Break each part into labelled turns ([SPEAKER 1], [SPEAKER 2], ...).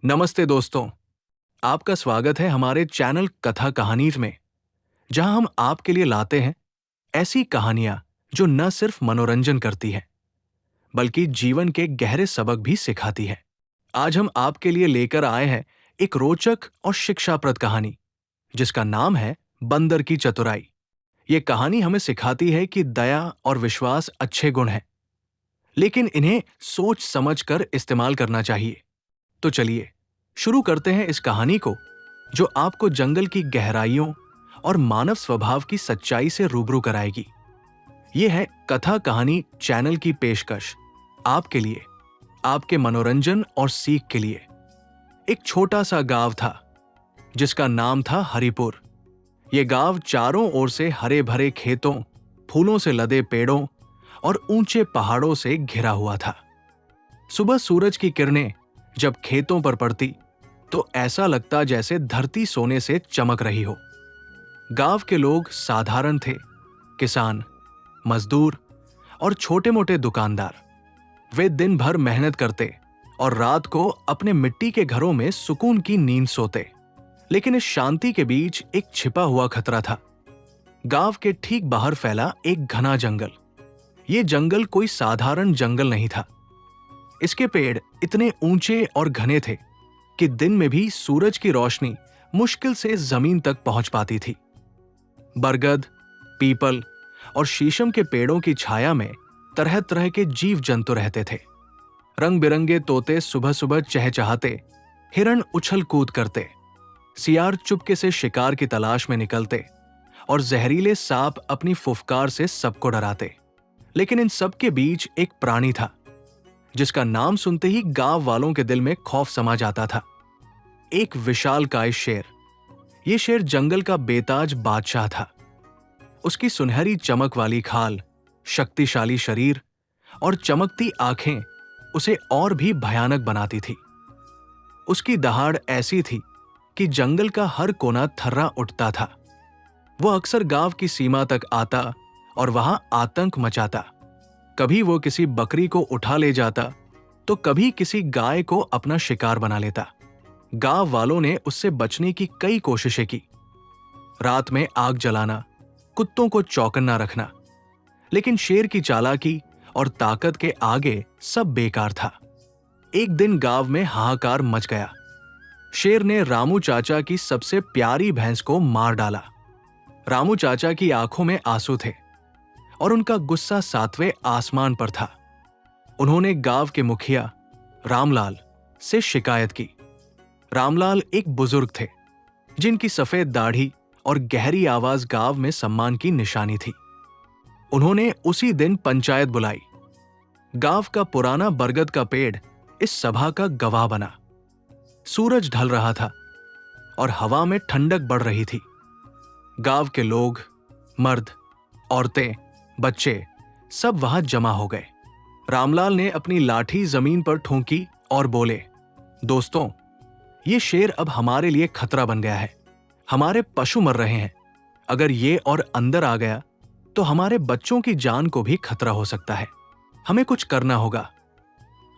[SPEAKER 1] नमस्ते दोस्तों, आपका स्वागत है हमारे चैनल कथा कहानीज में, जहां हम आपके लिए लाते हैं ऐसी कहानियां जो न सिर्फ मनोरंजन करती हैं, बल्कि जीवन के गहरे सबक भी सिखाती हैं। आज हम आपके लिए लेकर आए हैं एक रोचक और शिक्षाप्रद कहानी, जिसका नाम है बंदर की चतुराई। ये कहानी हमें सिखाती है कि दया और विश्वास अच्छे गुण हैं, लेकिन इन्हें सोच समझ कर इस्तेमाल करना चाहिए। तो चलिए शुरू करते हैं इस कहानी को, जो आपको जंगल की गहराइयों और मानव स्वभाव की सच्चाई से रूबरू कराएगी। यह है कथा कहानी चैनल की पेशकश आपके लिए, आपके मनोरंजन और सीख के लिए। एक छोटा सा गांव था जिसका नाम था हरिपुर। यह गांव चारों ओर से हरे भरे खेतों, फूलों से लदे पेड़ों और ऊंचे पहाड़ों से घिरा हुआ था। सुबह सूरज की किरणें जब खेतों पर पड़ती तो ऐसा लगता जैसे धरती सोने से चमक रही हो। गांव के लोग साधारण थे, किसान, मजदूर और छोटे मोटे दुकानदार। वे दिन भर मेहनत करते और रात को अपने मिट्टी के घरों में सुकून की नींद सोते। लेकिन इस शांति के बीच एक छिपा हुआ खतरा था। गांव के ठीक बाहर फैला एक घना जंगल। ये जंगल कोई साधारण जंगल नहीं था। इसके पेड़ इतने ऊंचे और घने थे कि दिन में भी सूरज की रोशनी मुश्किल से जमीन तक पहुंच पाती थी। बरगद, पीपल और शीशम के पेड़ों की छाया में तरह तरह के जीव जंतु रहते थे। रंग बिरंगे तोते सुबह सुबह चहचहाते, हिरण उछल कूद करते, सियार चुपके से शिकार की तलाश में निकलते और जहरीले सांप अपनी फुफकार से सबको डराते। लेकिन इन सब के बीच एक प्राणी था जिसका नाम सुनते ही गांव वालों के दिल में खौफ समा जाता था। एक विशालकाय शेर। यह शेर जंगल का बेताज बादशाह था। उसकी सुनहरी चमक वाली खाल, शक्तिशाली शरीर और चमकती आंखें उसे और भी भयानक बनाती थी। उसकी दहाड़ ऐसी थी कि जंगल का हर कोना थर्रा उठता था। वो अक्सर गांव की सीमा तक आता और वहां आतंक मचाता। कभी वो किसी बकरी को उठा ले जाता तो कभी किसी गाय को अपना शिकार बना लेता। गांव वालों ने उससे बचने की कई कोशिशें की। रात में आग जलाना, कुत्तों को चौकन्ना रखना, लेकिन शेर की चालाकी और ताकत के आगे सब बेकार था। एक दिन गांव में हाहाकार मच गया। शेर ने रामू चाचा की सबसे प्यारी भैंस को मार डाला। रामू चाचा की आंखों में आंसू थे और उनका गुस्सा सातवें आसमान पर था। उन्होंने गांव के मुखिया रामलाल से शिकायत की। रामलाल एक बुजुर्ग थे जिनकी सफेद दाढ़ी और गहरी आवाज गांव में सम्मान की निशानी थी। उन्होंने उसी दिन पंचायत बुलाई। गांव का पुराना बरगद का पेड़ इस सभा का गवाह बना। सूरज ढल रहा था और हवा में ठंडक बढ़ रही थी। गांव के लोग, मर्द, औरतें, बच्चे सब वहां जमा हो गए। रामलाल ने अपनी लाठी जमीन पर ठोंकी और बोले, दोस्तों, ये शेर अब हमारे लिए खतरा बन गया है। हमारे पशु मर रहे हैं। अगर ये और अंदर आ गया तो हमारे बच्चों की जान को भी खतरा हो सकता है। हमें कुछ करना होगा।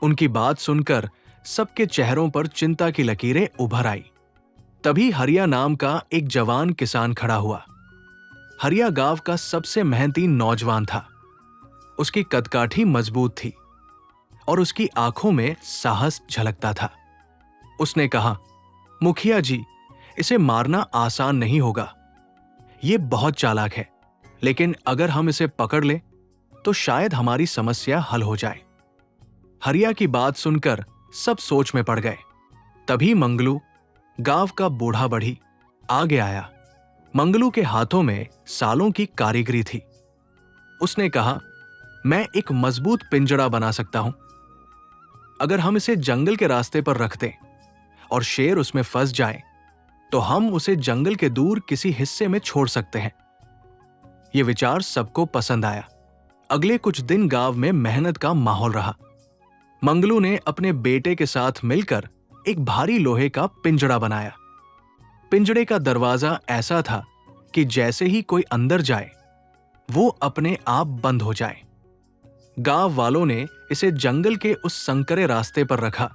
[SPEAKER 1] उनकी बात सुनकर सबके चेहरों पर चिंता की लकीरें उभर आई। तभी हरिया नाम का एक जवान किसान खड़ा हुआ। हरिया गांव का सबसे मेहनती नौजवान था। उसकी कदकाठी मजबूत थी और उसकी आंखों में साहस झलकता था। उसने कहा, मुखिया जी, इसे मारना आसान नहीं होगा। ये बहुत चालाक है, लेकिन अगर हम इसे पकड़ लें तो शायद हमारी समस्या हल हो जाए। हरिया की बात सुनकर सब सोच में पड़ गए। तभी मंगलू, गांव का बूढ़ा बढ़ी, आगे आया। मंगलू के हाथों में सालों की कारीगरी थी। उसने कहा, मैं एक मजबूत पिंजड़ा बना सकता हूं। अगर हम इसे जंगल के रास्ते पर रख दें और शेर उसमें फंस जाए तो हम उसे जंगल के दूर किसी हिस्से में छोड़ सकते हैं। यह विचार सबको पसंद आया। अगले कुछ दिन गांव में मेहनत का माहौल रहा। मंगलू ने अपने बेटे के साथ मिलकर एक भारी लोहे का पिंजड़ा बनाया। पिंजड़े का दरवाजा ऐसा था कि जैसे ही कोई अंदर जाए वो अपने आप बंद हो जाए। गांव वालों ने इसे जंगल के उस संकरे रास्ते पर रखा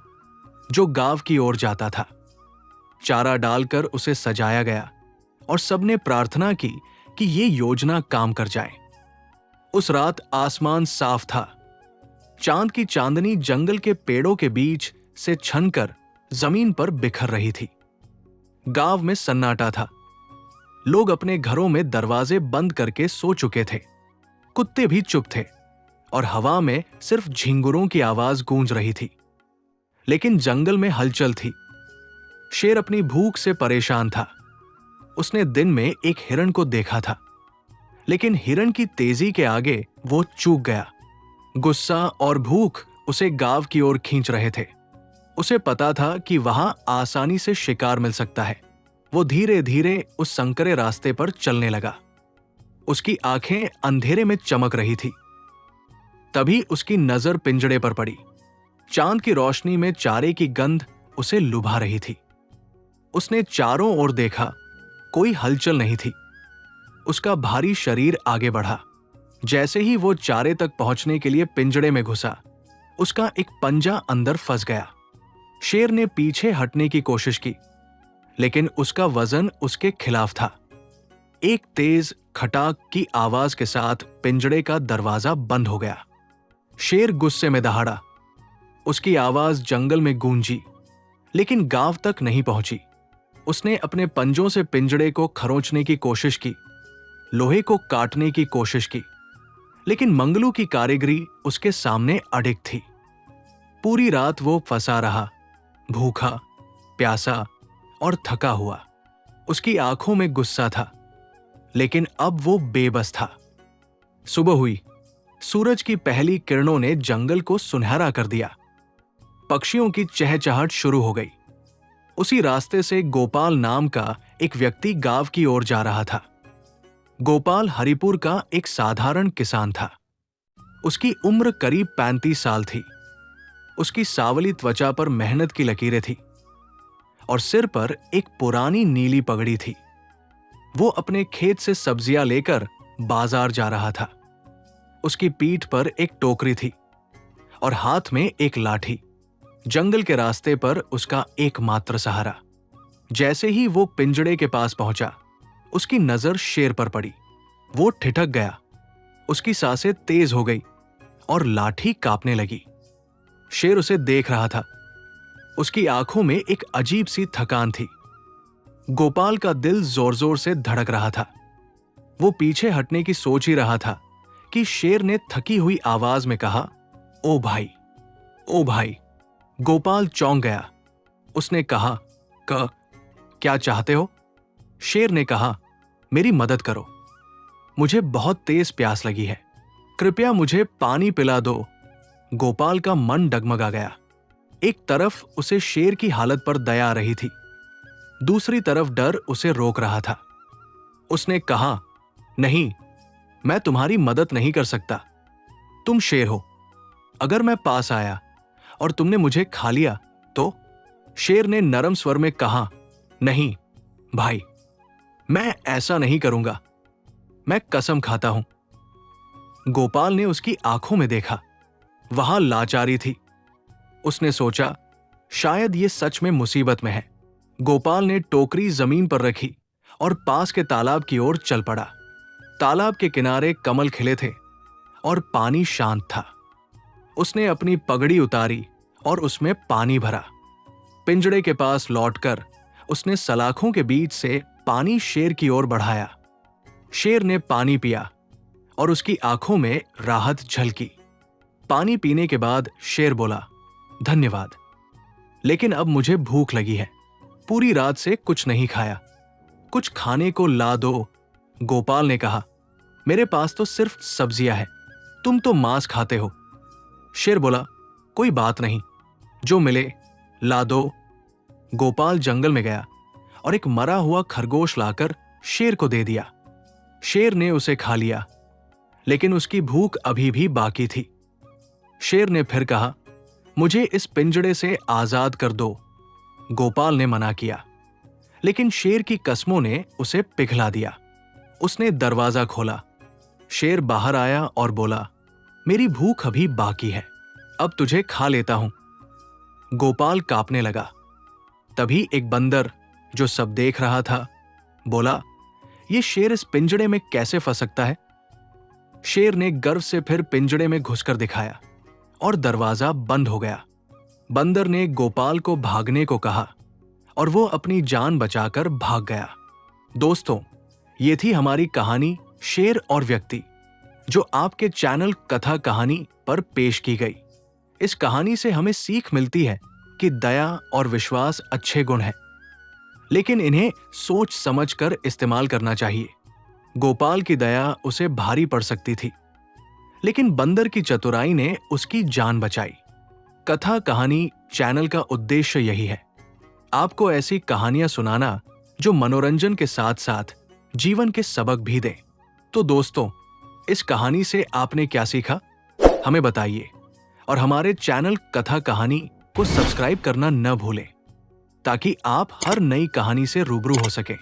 [SPEAKER 1] जो गांव की ओर जाता था। चारा डालकर उसे सजाया गया और सबने प्रार्थना की कि ये योजना काम कर जाए। उस रात आसमान साफ था। चांद की चांदनी जंगल के पेड़ों के बीच से छनकर जमीन पर बिखर रही थी। गांव में सन्नाटा था। लोग अपने घरों में दरवाजे बंद करके सो चुके थे। कुत्ते भी चुप थे और हवा में सिर्फ झिंगुरों की आवाज गूंज रही थी। लेकिन जंगल में हलचल थी। शेर अपनी भूख से परेशान था। उसने दिन में एक हिरण को देखा था, लेकिन हिरण की तेजी के आगे वो चूक गया। गुस्सा और भूख उसे गांव की ओर खींच रहे थे। उसे पता था कि वहां आसानी से शिकार मिल सकता है। वो धीरे धीरे उस संकरे रास्ते पर चलने लगा। उसकी आंखें अंधेरे में चमक रही थी। तभी उसकी नजर पिंजड़े पर पड़ी। चांद की रोशनी में चारे की गंध उसे लुभा रही थी। उसने चारों ओर देखा, कोई हलचल नहीं थी। उसका भारी शरीर आगे बढ़ा। जैसे ही वो चारे तक पहुंचने के लिए पिंजड़े में घुसा, उसका एक पंजा अंदर फंस गया। शेर ने पीछे हटने की कोशिश की, लेकिन उसका वजन उसके खिलाफ था। एक तेज खटाक की आवाज के साथ पिंजड़े का दरवाजा बंद हो गया। शेर गुस्से में दहाड़ा। उसकी आवाज जंगल में गूंजी, लेकिन गांव तक नहीं पहुंची। उसने अपने पंजों से पिंजड़े को खरोंचने की कोशिश की, लोहे को काटने की कोशिश की, लेकिन मंगलू की कारीगरी उसके सामने अडिग थी। पूरी रात वो फंसा रहा, भूखा, प्यासा और थका हुआ। उसकी आंखों में गुस्सा था, लेकिन अब वो बेबस था। सुबह हुई। सूरज की पहली किरणों ने जंगल को सुनहरा कर दिया। पक्षियों की चहचहाट शुरू हो गई। उसी रास्ते से गोपाल नाम का एक व्यक्ति गांव की ओर जा रहा था। गोपाल हरिपुर का एक साधारण किसान था। उसकी उम्र करीब 35 साल थी। उसकी सावली त्वचा पर मेहनत की लकीरें थी और सिर पर एक पुरानी नीली पगड़ी थी। वो अपने खेत से सब्जियां लेकर बाजार जा रहा था। उसकी पीठ पर एक टोकरी थी और हाथ में एक लाठी। जंगल के रास्ते पर उसका एकमात्र सहारा। जैसे ही वो पिंजड़े के पास पहुंचा, उसकी नजर शेर पर पड़ी। वो ठिठक गया। उसकी सांसें तेज हो गई और लाठी कांपने लगी। शेर उसे देख रहा था। उसकी आंखों में एक अजीब सी थकान थी। गोपाल का दिल जोर जोर से धड़क रहा था। वो पीछे हटने की सोच ही रहा था कि शेर ने थकी हुई आवाज में कहा, ओ भाई, ओ भाई। गोपाल चौंक गया। उसने कहा, क्या चाहते हो? शेर ने कहा, मेरी मदद करो। मुझे बहुत तेज प्यास लगी है। कृपया मुझे पानी पिला दो। गोपाल का मन डगमगा गया। एक तरफ उसे शेर की हालत पर दया आ रही थी, दूसरी तरफ डर उसे रोक रहा था। उसने कहा, नहीं, मैं तुम्हारी मदद नहीं कर सकता। तुम शेर हो। अगर मैं पास आया और तुमने मुझे खा लिया तो? शेर ने नरम स्वर में कहा, नहीं भाई, मैं ऐसा नहीं करूंगा। मैं कसम खाता हूं। गोपाल ने उसकी आंखों में देखा। वहां लाचारी थी। उसने सोचा, शायद ये सच में मुसीबत में है। गोपाल ने टोकरी जमीन पर रखी और पास के तालाब की ओर चल पड़ा। तालाब के किनारे कमल खिले थे और पानी शांत था। उसने अपनी पगड़ी उतारी और उसमें पानी भरा। पिंजड़े के पास लौटकर उसने सलाखों के बीच से पानी शेर की ओर बढ़ाया। शेर ने पानी पिया और उसकी आंखों में राहत झलकी। पानी पीने के बाद शेर बोला, धन्यवाद, लेकिन अब मुझे भूख लगी है। पूरी रात से कुछ नहीं खाया। कुछ खाने को ला दो। गोपाल ने कहा, मेरे पास तो सिर्फ सब्जियां हैं। तुम तो मांस खाते हो। शेर बोला, कोई बात नहीं, जो मिले ला दो। गोपाल जंगल में गया और एक मरा हुआ खरगोश लाकर शेर को दे दिया। शेर ने उसे खा लिया, लेकिन उसकी भूख अभी भी बाकी थी। शेर ने फिर कहा, मुझे इस पिंजड़े से आजाद कर दो। गोपाल ने मना किया, लेकिन शेर की कस्मों ने उसे पिघला दिया। उसने दरवाजा खोला। शेर बाहर आया और बोला, मेरी भूख अभी बाकी है, अब तुझे खा लेता हूं। गोपाल कांपने लगा। तभी एक बंदर जो सब देख रहा था बोला, ये शेर इस पिंजड़े में कैसे फंस सकता है? शेर ने गर्व से फिर पिंजड़े में घुसकर दिखाया और दरवाजा बंद हो गया। बंदर ने गोपाल को भागने को कहा और वो अपनी जान बचाकर भाग गया। दोस्तों, ये थी हमारी कहानी शेर और व्यक्ति, जो आपके चैनल कथा कहानी पर पेश की गई। इस कहानी से हमें सीख मिलती है कि दया और विश्वास अच्छे गुण हैं, लेकिन इन्हें सोच समझकर इस्तेमाल करना चाहिए। गोपाल की दया उसे भारी पड़ सकती थी, लेकिन बंदर की चतुराई ने उसकी जान बचाई। कथा कहानी चैनल का उद्देश्य यही है, आपको ऐसी कहानियां सुनाना जो मनोरंजन के साथ साथ जीवन के सबक भी दें। तो दोस्तों, इस कहानी से आपने क्या सीखा, हमें बताइए और हमारे चैनल कथा कहानी को सब्सक्राइब करना न भूलें, ताकि आप हर नई कहानी से रूबरू हो सकें।